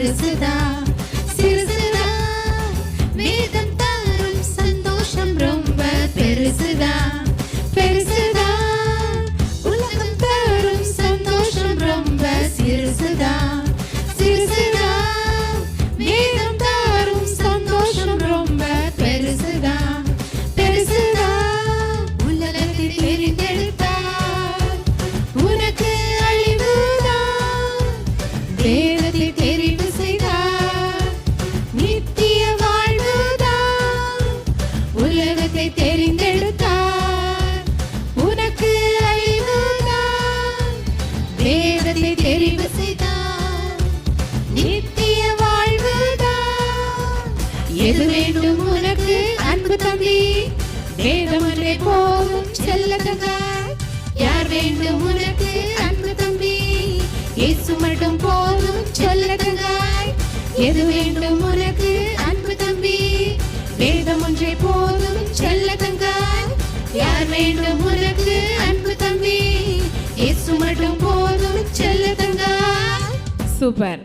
சிறுசுதான் சிறுசுதான், வேதம் தரும் சந்தோஷம் ரொம்ப பெருசுதான் பெருசுதான், உலகம் தரும் சந்தோஷம் ரொம்ப சிறுசுதான் சிறுசுதான், வேதம் தரும் சந்தோஷம் ரொம்ப பெருசுதான் பெருசுதான். உலகத்தை தெரிந்தெடுத்தார் உனக்கு அழிவுதான், வேதத்தை தெரிவு செய்தார் நித்திய வாழ்வுதான். உலகத்தை தெரிந்தெடுத்தார் உனக்கு அழிவுதான், வேதத்தை தெரிவு செய்தார் நித்திய வாழ்வுதான். எது வேண்டும் உனக்கு அன்பு தம்பி, வேதம் ஒன்றே போதும் செல்ல தங்காய். யார் வேண்டும் உனக்கு அன்பு தம்பி, இயேசு மட்டும் போதும் சொல்ல தங்காய். எது வேண்டும் உனக்கு அன்பு தம்பி, வேதம் ஒன்றே போதும் செல்ல தங்காய். யார் வேண்டும் உனக்கு அன்பு தம்பி, இயேசு மட்டும் போதும் செல்ல தங்காய். சூப்பர்.